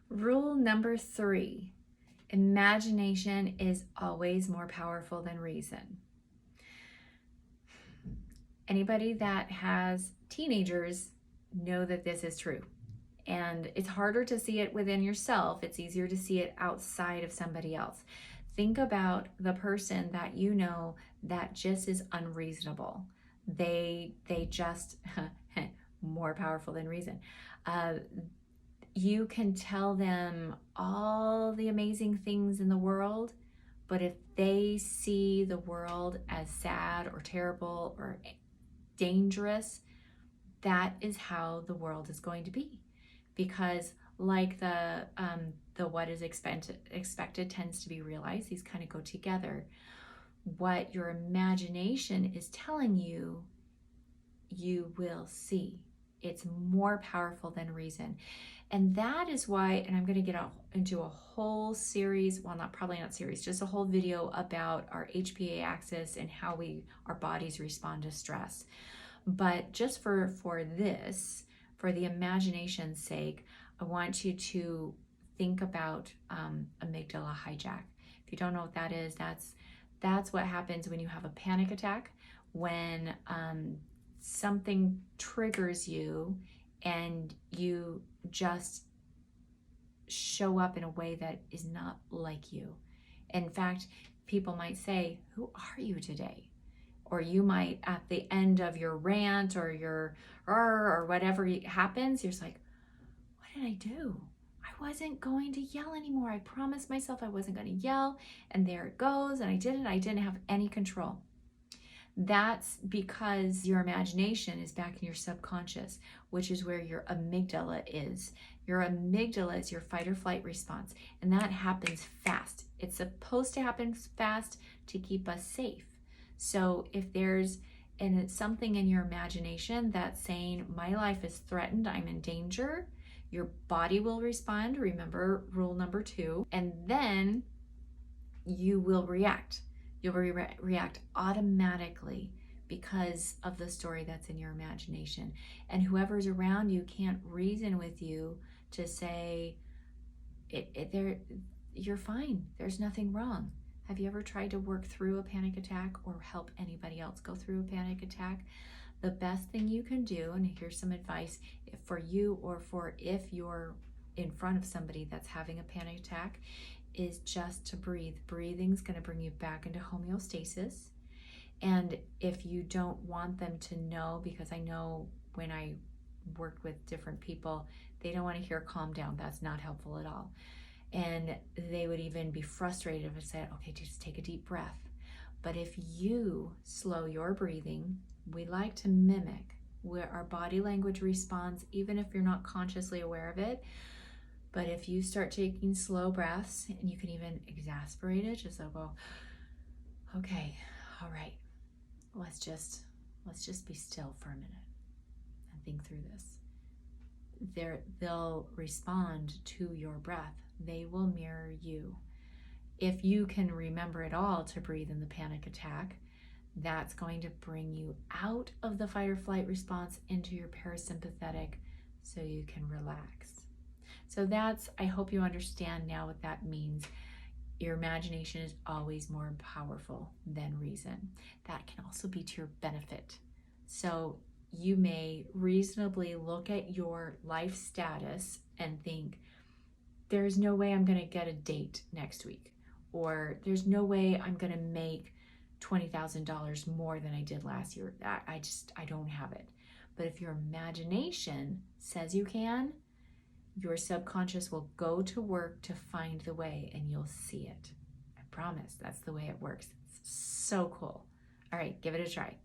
Rule number 3, imagination is always more powerful than reason. Anybody that has teenagers know that this is true. And it's harder to see it within yourself. It's easier to see it outside of somebody else. Think about the person that you know that just is unreasonable. They just, more powerful than reason. You can tell them all the amazing things in the world, but if they see the world as sad or terrible or dangerous, that is how the world is going to be. Because like the what is expected tends to be realized, these kind of go together. What your imagination is telling you, you will see. It's more powerful than reason. And that is why, and I'm going to get into a whole series, well, probably not series, just a whole video about our HPA axis and how our bodies respond to stress. But just for this, for the imagination's sake, I want you to think about amygdala hijack. If you don't know what that is, that's what happens when you have a panic attack, when something triggers you and you just show up in a way that is not like you. In fact, people might say, "Who are you today?" Or you might, at the end of your rant or your or whatever happens, you're just like, what did I do? I wasn't going to yell anymore. I promised myself I wasn't going to yell, and there it goes, and I didn't have any control. That's because your imagination is back in your subconscious, which is where your amygdala is. Your amygdala is your fight or flight response, and that happens fast. It's supposed to happen fast to keep us safe. So if there's something in your imagination that's saying, my life is threatened, I'm in danger, your body will respond. Remember rule number 2. And then you will react. You'll react automatically because of the story that's in your imagination. And whoever's around you can't reason with you to say, you're fine, there's nothing wrong. Have you ever tried to work through a panic attack or help anybody else go through a panic attack? The best thing you can do, and here's some advice for you or for if you're in front of somebody that's having a panic attack, is just to breathe. Breathing's going to bring you back into homeostasis. And if you don't want them to know, because I know when I worked with different people, they don't want to hear calm down. That's not helpful at all. And they would even be frustrated if I said, okay, just take a deep breath. But if you slow your breathing, we like to mimic where our body language responds, even if you're not consciously aware of it. But if you start taking slow breaths, and you can even exasperate it, just like, well, okay, all right, let's just be still for a minute and think through this. They'll respond to your breath. They will mirror you. If you can remember it all to breathe in the panic attack, that's going to bring you out of the fight or flight response into your parasympathetic so you can relax. So I hope you understand now what that means. Your imagination is always more powerful than reason. That can also be to your benefit. So you may reasonably look at your life status and think, there's no way I'm going to get a date next week, or there's no way I'm going to make $20,000 more than I did last year. I don't have it. But if your imagination says you can, your subconscious will go to work to find the way, and you'll see it. I promise that's the way it works. It's so cool. All right, give it a try.